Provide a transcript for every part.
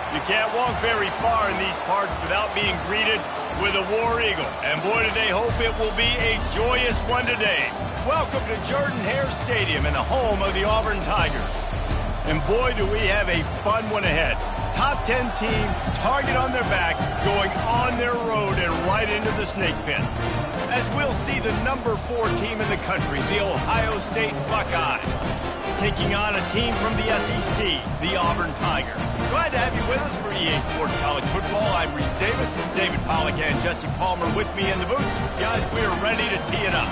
You can't walk very far in these parts without being greeted with a War Eagle. And boy, do they hope it will be a joyous one today. Welcome to Jordan-Hare Stadium and the home of the Auburn Tigers. And boy, do we have a fun one ahead. Top 10 team, target on their back, going on their road and right into the snake pit. As we'll see the number 4 team in the country, the Ohio State Buckeyes, taking on a team from the SEC, the Auburn Tigers. Glad to have you with us for EA Sports College Football. I'm Reese Davis, David Pollack and Jesse Palmer with me in the booth. Guys, we are ready to tee it up.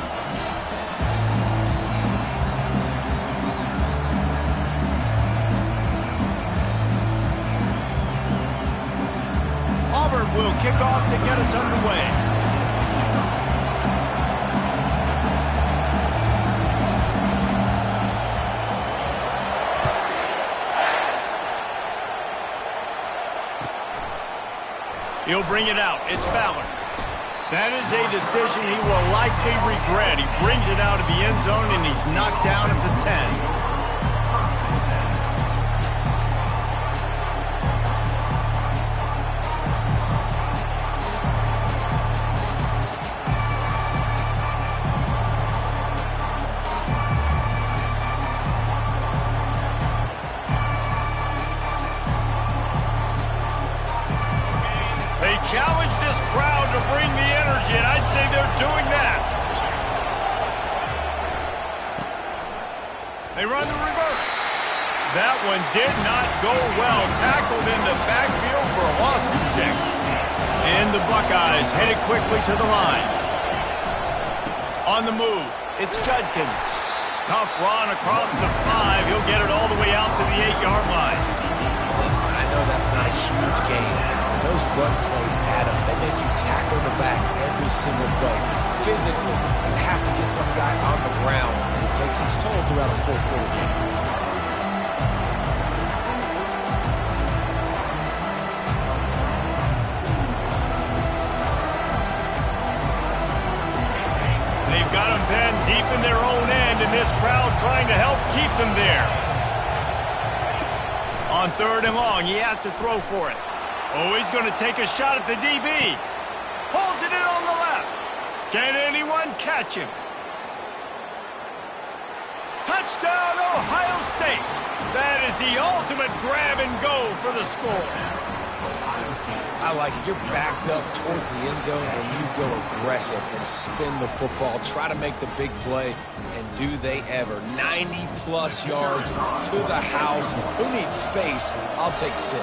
Auburn will kick off to get us underway. He'll bring it out. It's Fowler. That is a decision he will likely regret. He brings it out of the end zone, and he's knocked down at the 10. Challenge this crowd to bring the energy, and I'd say they're doing that. They run the reverse. That one did not go well. Tackled in the backfield for a loss of 6. And the Buckeyes headed quickly to the line. On the move, it's Judkins. Tough run across the 5. He'll get it all the way out to the 8-yard line. Listen, I know that's not a huge game. Those run plays add up. They make you tackle the back every single play. Physically, you have to get some guy on the ground. It takes its toll throughout a fourth-quarter game. They've got them pinned deep in their own end, and this crowd trying to help keep them there. On 3rd and long, he has to throw for it. Oh, he's going to take a shot at the DB. Holds it in on the left. Can anyone catch him? Touchdown, Ohio State. That is the ultimate grab and go for the score. I like it. You're backed up towards the end zone, and you go aggressive and spin the football. Try to make the big play, and do they ever. 90-plus yards to the house. Who needs space? I'll take 6.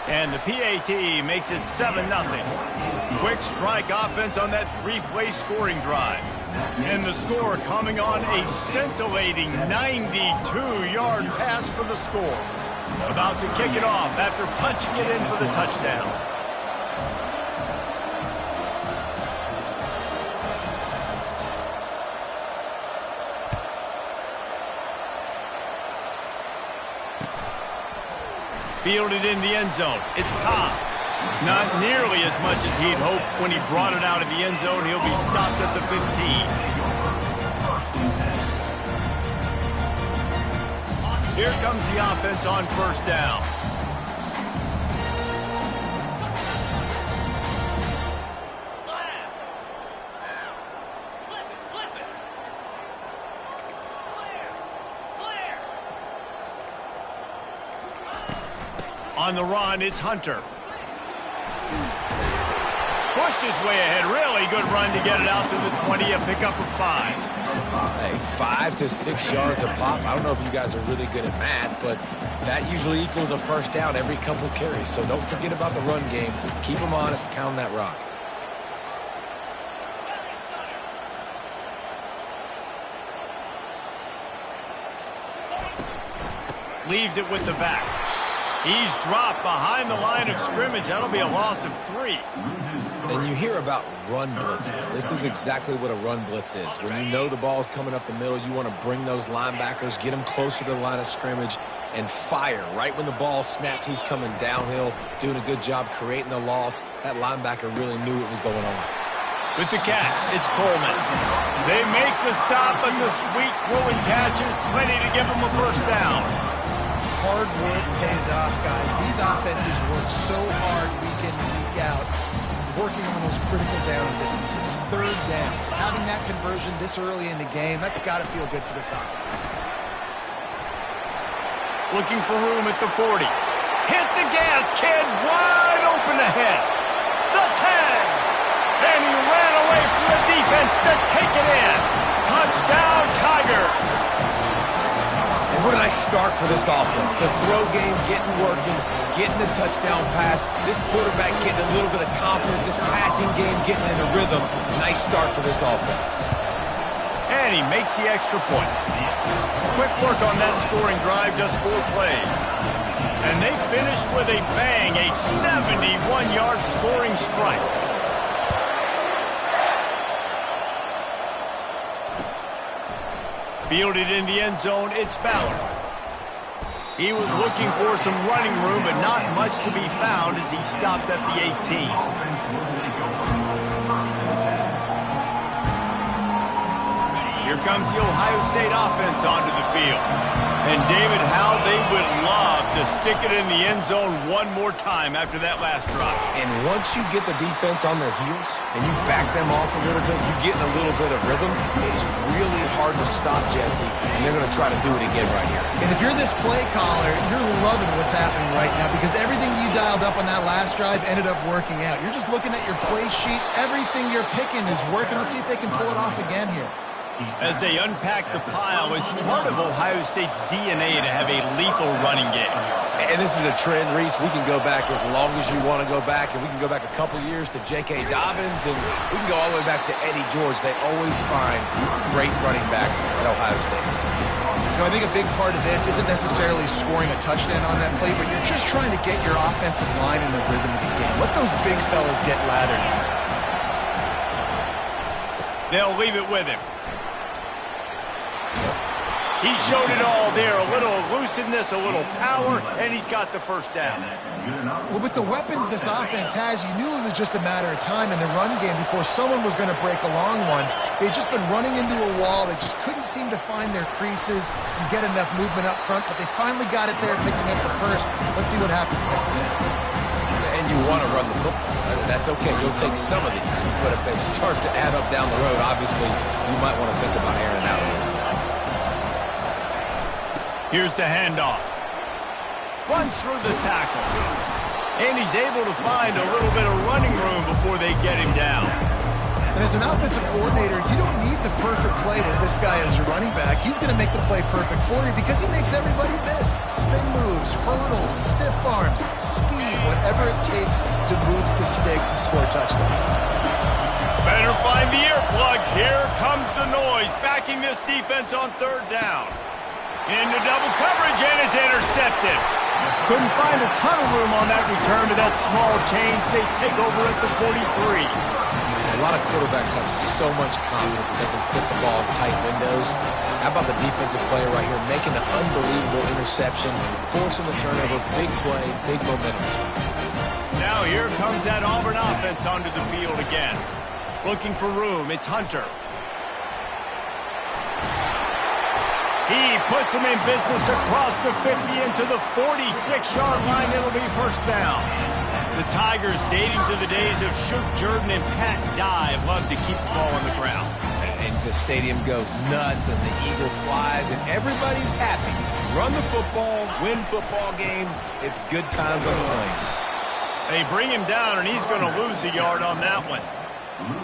And the PAT makes it 7-0. Quick strike offense on that 3-play scoring drive. And the score coming on a scintillating 92-yard pass for the score. About to kick it off after punching it in for the touchdown. Fielded in the end zone. It's Cobb. Not nearly as much as he'd hoped when he brought it out of the end zone. He'll be stopped at the 15. Here comes the offense on 1st down. On the run, it's Hunter. Pushed his way ahead. Really good run to get it out to the 20, a pickup of 5. Hey, 5 to 6 yards a pop. I don't know if you guys are really good at math, but that usually equals a 1st down every couple carries. So don't forget about the run game. Keep them honest, pound that rock. Leaves it with the back. He's dropped behind the line of scrimmage. That'll be a loss of 3. And you hear about run blitzes. This is exactly what a run blitz is. When you know the ball's coming up the middle, you want to bring those linebackers, get them closer to the line of scrimmage, and fire. Right when the ball snapped, he's coming downhill, doing a good job creating the loss. That linebacker really knew what was going on. With the catch, it's Coleman. They make the stop, but the sweet throwing catch is plenty to give them a first down. Hard work pays off, guys. These offenses work so hard week in and week out, working on those critical down distances, third downs. Having that conversion this early in the game, that's got to feel good for this offense. Looking for room at the 40. Hit the gas, kid. Wide open ahead. The 10. And he ran away from the defense to take it in. Touchdown, Tiger. And what a nice start for this offense. The throw game getting working, getting the touchdown pass. This quarterback getting a little bit of confidence. This passing game getting in a rhythm. Nice start for this offense. And he makes the extra point. Quick work on that scoring drive, just 4 plays. And they finish with a bang, a 71-yard scoring strike. Fielded in the end zone, it's Ballard. He was looking for some running room, but not much to be found as he stopped at the 18. Here comes the Ohio State offense onto the field. And David, how they would love to stick it in the end zone one more time after that last drive. And once you get the defense on their heels and you back them off a little bit, you get in a little bit of rhythm, it's really hard to stop Jesse, and they're going to try to do it again right here. And if you're this play caller, you're loving what's happening right now because everything you dialed up on that last drive ended up working out. You're just looking at your play sheet. Everything you're picking is working. Let's see if they can pull it off again here. As they unpack the pile, it's part of Ohio State's DNA to have a lethal running game. And this is a trend, Reese. We can go back as long as you want to go back, and we can go back a couple years to J.K. Dobbins, and we can go all the way back to Eddie George. They always find great running backs at Ohio State. You know, I think a big part of this isn't necessarily scoring a touchdown on that play, but you're just trying to get your offensive line in the rhythm of the game. Let those big fellas get lathered. They'll leave it with him. He showed it all there, a little elusiveness, a little power, and he's got the first down. Well, with the weapons this offense has, you knew it was just a matter of time in the run game before someone was going to break a long one. They'd just been running into a wall. They just couldn't seem to find their creases and get enough movement up front, but they finally got it there, picking up the first. Let's see what happens next. And you want to run the football. That's okay. You'll take some of these. But if they start to add up down the road, obviously, you might want to think about airing out a little bit. Here's the handoff. Runs through the tackle. And he's able to find a little bit of running room before they get him down. And as an offensive coordinator, you don't need the perfect play with this guy as your running back. He's going to make the play perfect for you because he makes everybody miss. Spin moves, hurdles, stiff arms, speed, whatever it takes to move the stakes and score touchdowns. Better find the earplugs. Here comes the noise, backing this defense on third down. Into double coverage, and it's intercepted. Couldn't find a ton of room on that return to that small change. They take over at the 43. A lot of quarterbacks have so much confidence that they can fit the ball in tight windows. How about the defensive player right here making an unbelievable interception, forcing the turnover, big play, big momentum. Now here comes that Auburn offense onto the field again. Looking for room, it's Hunter. He puts him in business across the 50 into the 46-yard line. It'll be first down. The Tigers, dating to the days of Shook Jordan and Pat Dye, love to keep the ball on the ground. And the stadium goes nuts, and the eagle flies, and everybody's happy. Run the football, win football games. It's good times on the plains. They bring him down, and he's going to lose a yard on that one.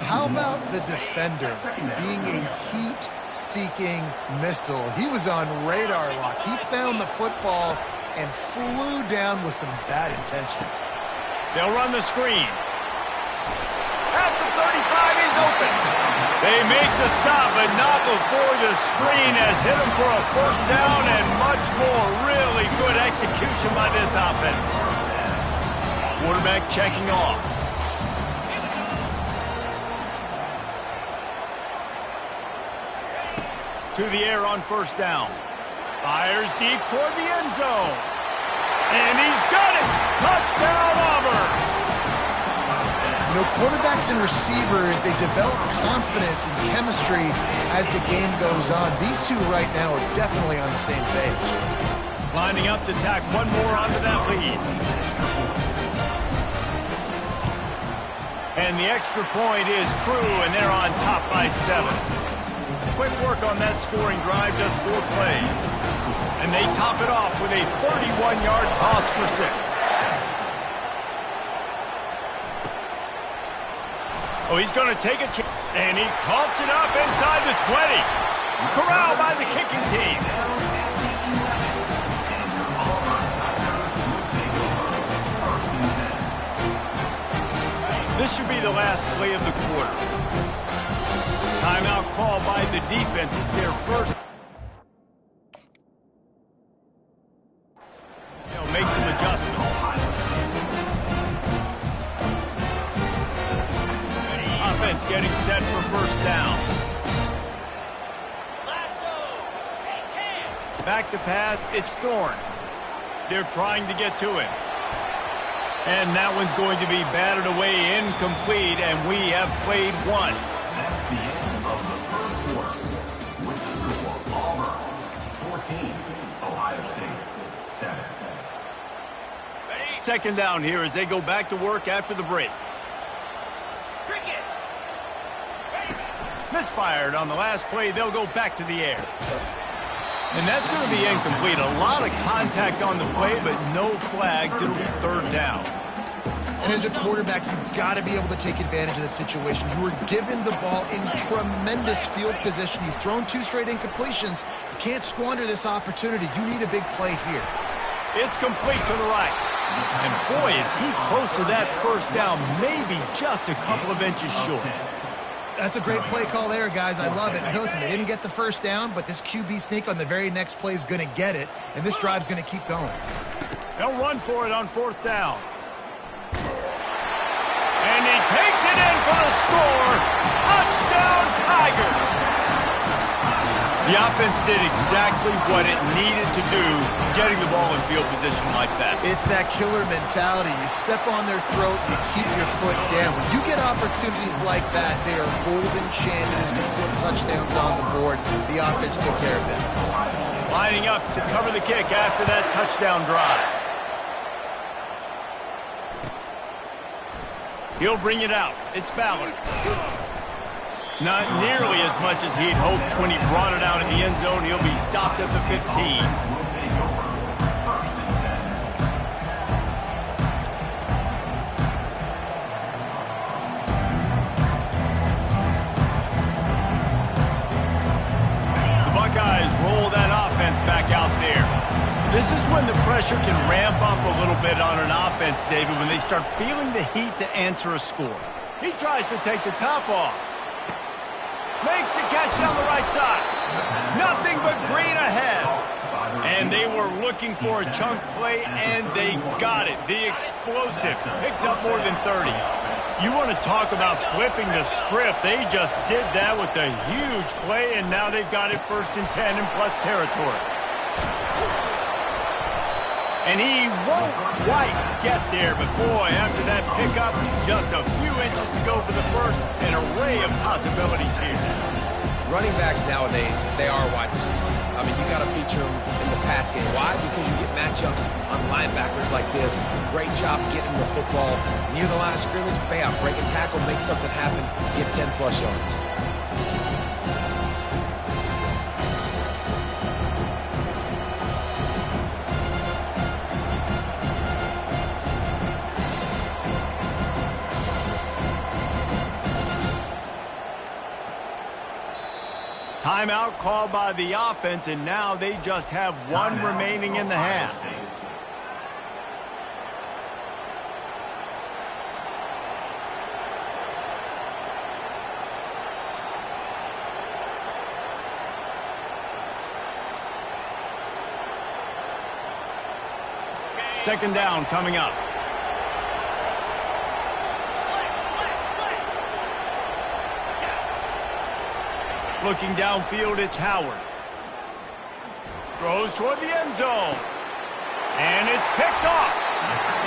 How about the defender being a heat-seeking missile? He was on radar lock. He found the football and flew down with some bad intentions. They'll run the screen. At the 35, he's open. They make the stop, but not before the screen has hit him for a first down and much more. Really good execution by this offense. Quarterback checking off. To the air on first down. Fires deep toward the end zone. And he's got it! Touchdown, Auburn! You know, quarterbacks and receivers, they develop confidence and chemistry as the game goes on. These two right now are definitely on the same page. Lining up to tack one more onto that lead. And the extra point is true, and they're on top by 7. Quick work on that scoring drive, just 4 plays. And they top it off with a 31-yard toss for 6. Oh, he's going to take a chance, and he coughs it up inside the 20. Corralled by the kicking team. This should be the last play of the quarter. Timeout called by the defense. It's their first. Make some adjustments. Offense getting set for first down. Back to pass, it's Thorne. They're trying to get to him. And that one's going to be batted away incomplete, and we have played one. That's the end of the first quarter. With the score, Auburn 14, Ohio State 7. Second down here as they go back to work after the break. Misfired on the last play. They'll go back to the air. And that's going to be incomplete. A lot of contact on the play, but no flags. It'll be third down. And as a quarterback, you've got to be able to take advantage of the situation. You were given the ball in tremendous field position. You've thrown 2 straight incompletions. You can't squander this opportunity. You need a big play here. It's complete to the right. And boy, is he close to that first down, maybe just a couple of inches short. That's a great play call there, guys. I love it. Listen, they didn't get the first down, but this QB sneak on the very next play is going to get it, and this drive's going to keep going. They'll run for it on fourth down. And he takes it in for the score. Touchdown, Tigers. The offense did exactly what it needed to do, getting the ball in field position like that. It's that killer mentality. You step on their throat, you keep your foot down. When you get opportunities like that, they are golden chances to put touchdowns on the board. The offense took care of business. Lining up to cover the kick after that touchdown drive. He'll bring it out. It's Ballard. Not nearly as much as he'd hoped when he brought it out in the end zone. He'll be stopped at the 15. This is when the pressure can ramp up a little bit on an offense, David, when they start feeling the heat to answer a score. He tries to take the top off. Makes the catch down the right side. Nothing but green ahead. And they were looking for a chunk play, and they got it. The explosive picks up more than 30. You want to talk about flipping the script. They just did that with a huge play, and now they've got it 1st and 10 in plus territory. And he won't quite get there, but boy, after that pickup, just a few inches to go for the first. An array of possibilities here. Running backs nowadays, they are wide receivers. I mean, you got to feature them in the pass game. Why? Because you get matchups on linebackers like this. Great job getting the football near the line of scrimmage. Bam, break and tackle, make something happen, get 10-plus yards. Timeout called by the offense, and now they just have one remaining in the half. Second down coming up. Looking downfield, it's Howard. Throws toward the end zone. And it's picked off.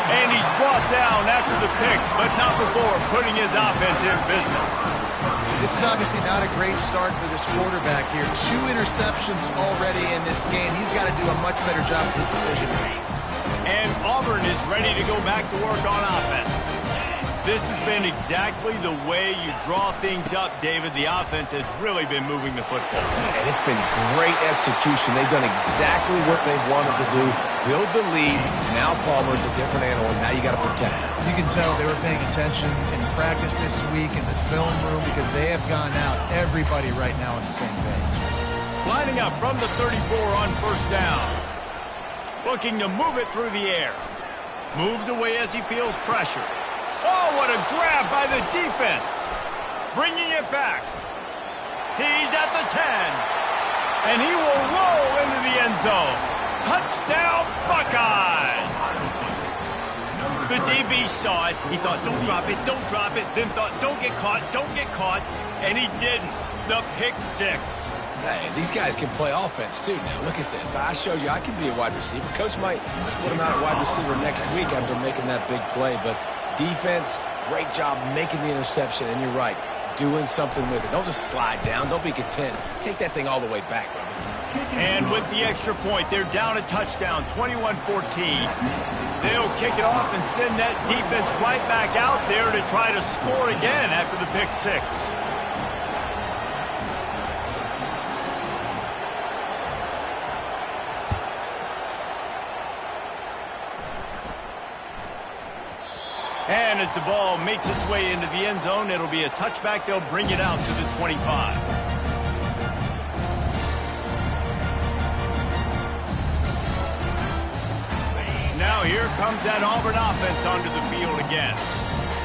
And he's brought down after the pick, but not before putting his offense in business. This is obviously not a great start for this quarterback here. 2 interceptions already in this game. He's got to do a much better job with his decision making. And Auburn is ready to go back to work on offense. This has been exactly the way you draw things up, David. The offense has really been moving the football. And it's been great execution. They've done exactly what they've wanted to do. Build the lead. Now Palmer's a different animal. Now you got to protect him. You can tell they were paying attention in practice this week in the film room because they have gone out, everybody right now on the same page. Lining up from the 34 on first down. Looking to move it through the air. Moves away as he feels pressure. Oh, what a grab by the defense. Bringing it back. He's at the 10. And he will roll into the end zone. Touchdown, Buckeyes. The DB saw it. He thought, don't drop it, don't drop it. Then thought, don't get caught, don't get caught. And he didn't. The pick 6. Hey, these guys can play offense, too. Now, look at this. I showed you I can be a wide receiver. Coach might split him out at wide receiver next week after making that big play. But defense, great job making the interception. And you're right, doing something with it. Don't just slide down. Don't be content. Take that thing all the way back, brother. And with the extra point, they're down a touchdown, 21-14. They'll kick it off and send that defense right back out there to try to score again after the pick 6. And as the ball makes its way into the end zone, it'll be a touchback. They'll bring it out to the 25. Now here comes that Auburn offense onto the field again.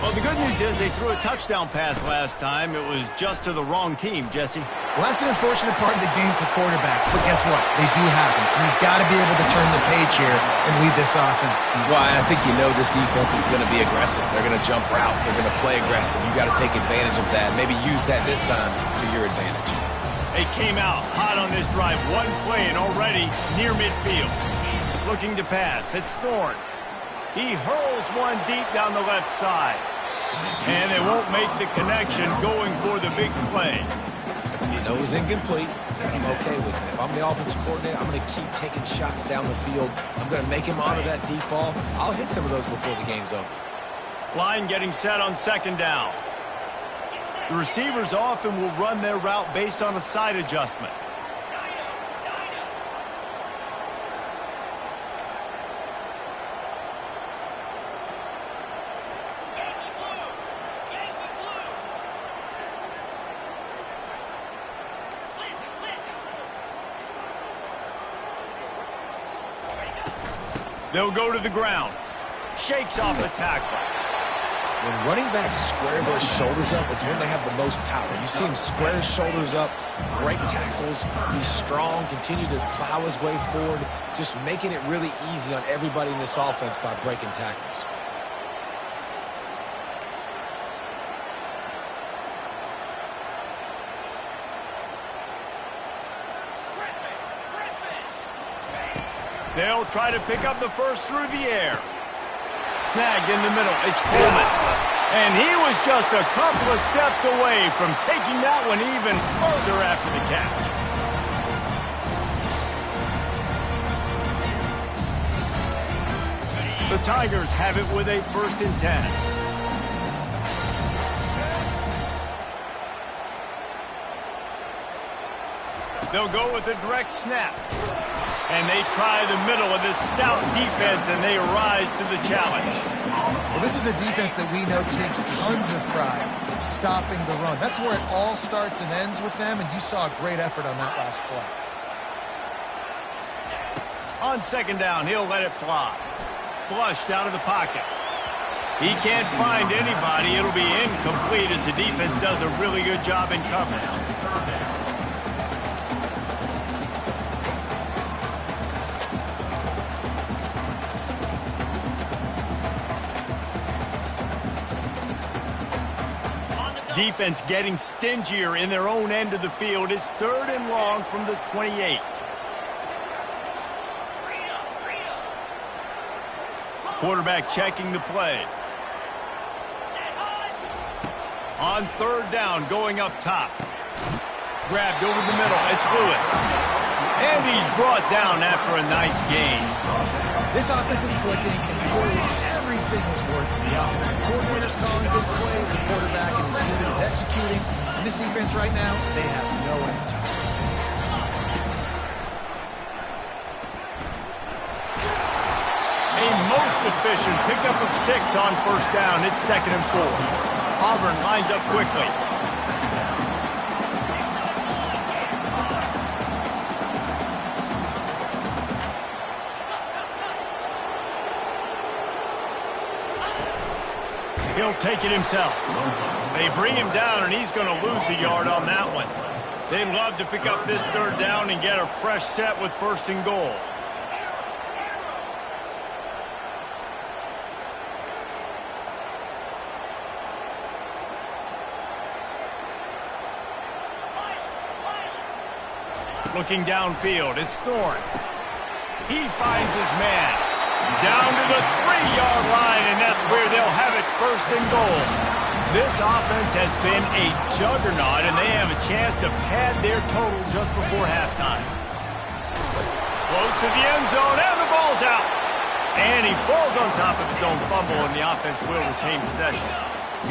Well, the good news is they threw a touchdown pass last time. It was just to the wrong team, Jesse. Well, that's an unfortunate part of the game for quarterbacks, but guess what? They do happen, so you've got to be able to turn the page here and lead this offense. Well, I think you know this defense is going to be aggressive. They're going to jump routes. They're going to play aggressive. You got to take advantage of that. Maybe use that this time to your advantage. They came out hot on this drive. One play and already near midfield. Looking to pass. It's Thorne. He hurls one deep down the left side. And they won't make the connection going for the big play. I know it was incomplete, but I'm okay with it. If I'm the offensive coordinator, I'm going to keep taking shots down the field. I'm going to make him honor that deep ball. I'll hit some of those before the game's over. Line getting set on second down. The receivers often will run their route based on a side adjustment. They'll go to the ground. Shakes off the tackle. When running backs square their shoulders up, it's when they have the most power. You see him square his shoulders up, break tackles, be strong, continue to plow his way forward, just making it really easy on everybody in this offense by breaking tackles. They'll try to pick up the first through the air. Snagged in the middle. It's Coleman. And he was just a couple of steps away from taking that one even further after the catch. The Tigers have it with a 1st and 10. They'll go with a direct snap. And they try the middle of this stout defense, and they rise to the challenge. Well, this is a defense that we know takes tons of pride in stopping the run. That's where it all starts and ends with them, and you saw a great effort on that last play. On second down, he'll let it fly. Flushed out of the pocket. He can't find anybody. It'll be incomplete as the defense does a really good job in coverage. Defense getting stingier in their own end of the field. It's 3rd and long from the 28. Quarterback checking the play. On third down, going up top. Grabbed over the middle. It's Lewis. And he's brought down after a nice gain. This offense is clicking, and clearly everything is working. The offensive coordinator's calling good plays, the quarterback and his unit is executing. And this defense right now, they have no answers. A most efficient pickup of 6 on first down. It's 2nd and 4. Auburn lines up quickly. He'll take it himself. They bring him down, and he's going to lose a yard on that one. They'd love to pick up this third down and get a fresh set with 1st and goal. Looking downfield, it's Thorne. He finds his man. Down to the 3-yard line, and that's where they'll have it 1st and goal. This offense has been a juggernaut, and they have a chance to pad their total just before halftime. Close to the end zone, and the ball's out. And he falls on top of his own fumble, and the offense will retain possession.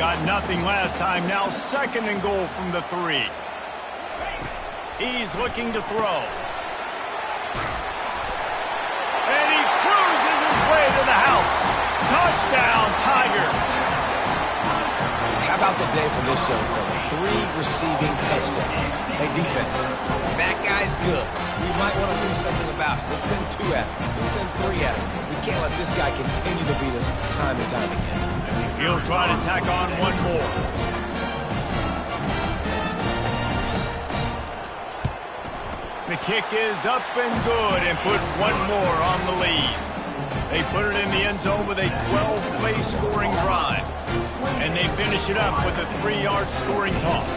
Got nothing last time, now 2nd and goal from the 3. He's looking to throw. And he cruises his way to the house. Touchdown, Tigers. How about the day for this show, fella? 3 receiving touchdowns. Hey, defense, that guy's good. We might want to do something about it. Let's send 2 at him. Let's send 3 at him. We can't let this guy continue to beat us time and time again. He'll try to tack on one more. The kick is up and good and puts one more on the lead. They put it in the end zone with a 12-play scoring drive. And they finish it up with a 3-yard scoring toss.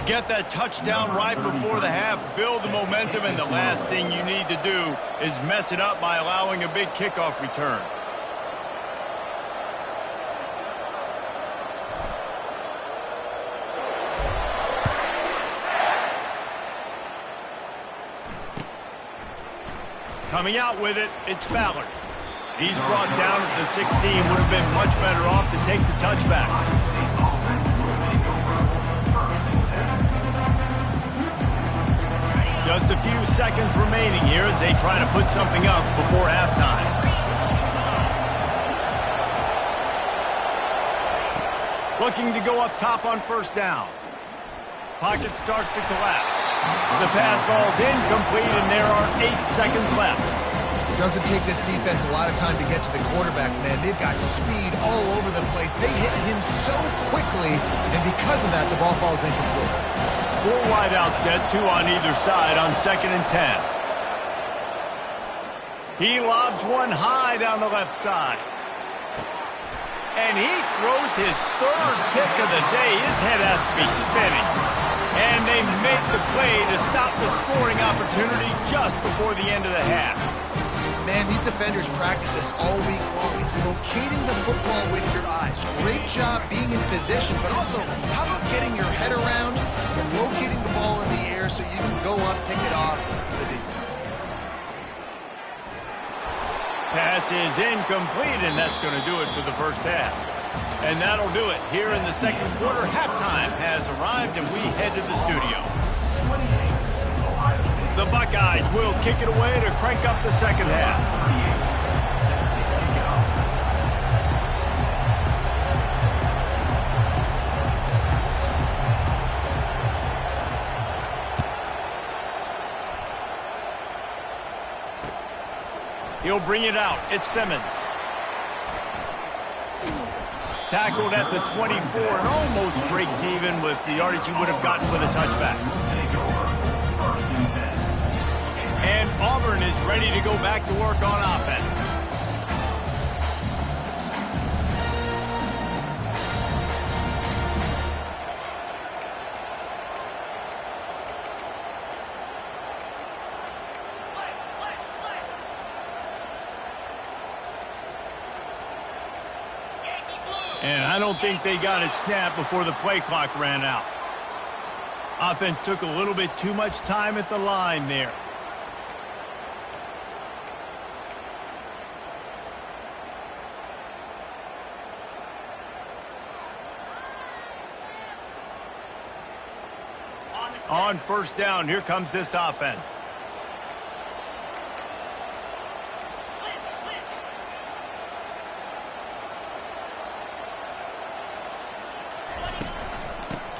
Get that touchdown right before the half, build the momentum, and the last thing you need to do is mess it up by allowing a big kickoff return. Coming out with it, it's Ballard. He's brought down at the 16, would have been much better off to take the touchback. Just a few seconds remaining here as they try to put something up before halftime. Looking to go up top on first down. Pocket starts to collapse. The pass falls incomplete, and there are 8 seconds left. It doesn't take this defense a lot of time to get to the quarterback, man. They've got speed all over the place. They hit him so quickly, and because of that, the ball falls incomplete. 4 wide out set, 2 on either side on 2nd and 10. He lobs one high down the left side. And he throws his 3rd pick of the day. His head has to be spinning. And they make the play to stop the scoring opportunity just before the end of the half. Man, these defenders practice this all week long. It's locating the football with your eyes. Great job being in position, but also, how about getting your head around and locating the ball in the air so you can go up, pick it off for the defense. Pass is incomplete, and that's going to do it for the first half. And that'll do it. Here in the second quarter, halftime has arrived, and we head to the studio. The Buckeyes will kick it away to crank up the second half. He'll bring it out. It's Simmons. Tackled at the 24 and almost breaks even with the yardage he would have gotten with a touchback. And Auburn is ready to go back to work on offense. And I don't think they got it snapped before the play clock ran out. Offense took a little bit too much time at the line there. On first down, here comes this offense.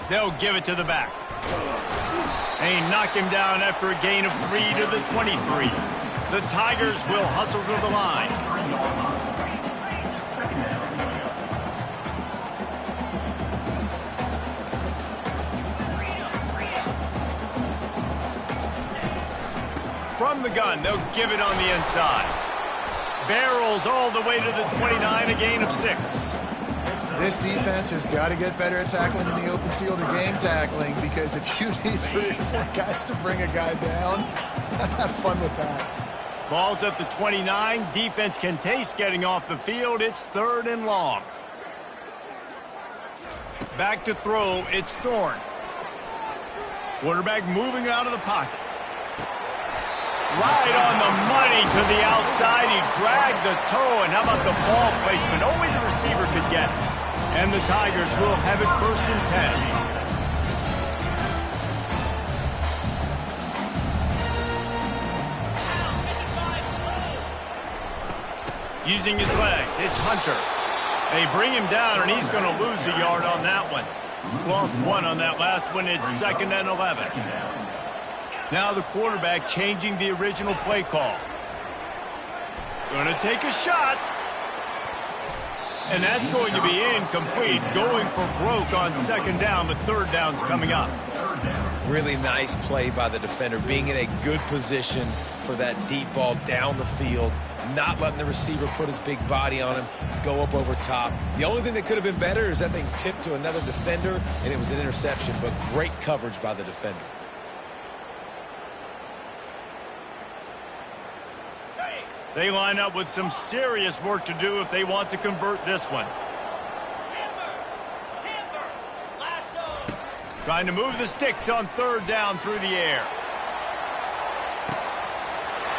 They'll give it to the back. They knock him down after a gain of 3 to the 23. The Tigers will hustle to the line. From the gun, they'll give it on the inside. Barrels all the way to the 29, a gain of 6. This defense has got to get better at tackling in the open field or game tackling, because if you need 3 or 4 guys to bring a guy down, have fun with that. Ball's at the 29. Defense can taste getting off the field. It's 3rd and long. Back to throw. It's Thorne. Quarterback moving out of the pocket. Right on the money to the outside. He dragged the toe, and how about the ball placement? Only the receiver could get it. And the Tigers will have it 1st and 10. Using his legs, it's Hunter. They bring him down, and he's going to lose a yard on that one. Lost 1 on that last one. It's 2nd and 11. Now the quarterback changing the original play call. Going to take a shot. And that's going to be incomplete. Going for broke on 2nd down, but 3rd down's coming up. Really nice play by the defender, being in a good position for that deep ball down the field, not letting the receiver put his big body on him, go up over top. The only thing that could have been better is that thing tipped to another defender, and it was an interception, but great coverage by the defender. They line up with some serious work to do if they want to convert this one. Trying to move the sticks on 3rd down through the air.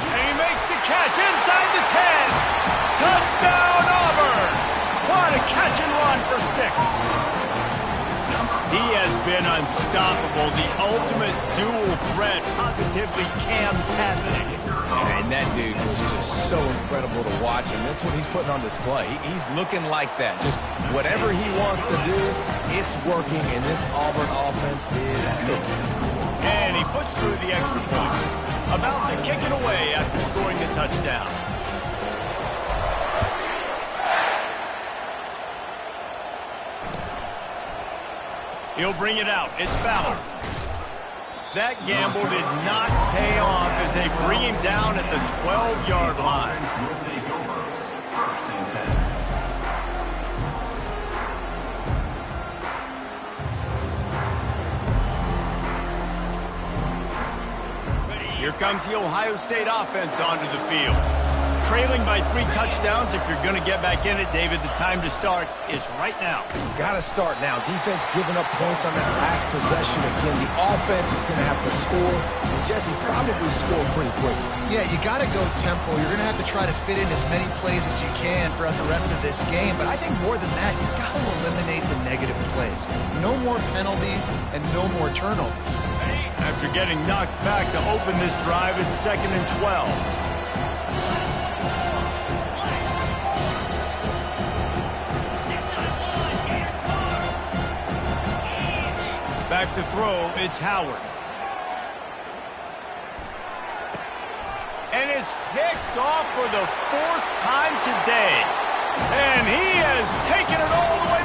And he makes the catch inside the 10. Touchdown, Auburn! What a catch and run for 6. He has been unstoppable. The ultimate dual threat, positively fantastic. And that dude was just so incredible to watch, and that's what he's putting on display. He's looking like that. Just whatever he wants to do, it's working, and this Auburn offense is cooking. And he puts through the extra point. About to kick it away after scoring the touchdown. He'll bring it out. It's Fowler. That gamble did not pay off as they bring him down at the 12-yard line. Here comes the Ohio State offense onto the field. Trailing by 3 touchdowns. If you're going to get back in it, David, the time to start is right now. Got to start now. Defense giving up points on that last possession. Again, the offense is going to have to score. And Jesse probably scored pretty quickly. Yeah, you got to go tempo. You're going to have to try to fit in as many plays as you can throughout the rest of this game. But I think more than that, you got to eliminate the negative plays. No more penalties and no more turnovers. After getting knocked back to open this drive, it's 2nd and 12. Back to throw, it's Howard. And it's picked off for the 4th time today. And he has taken it all the way.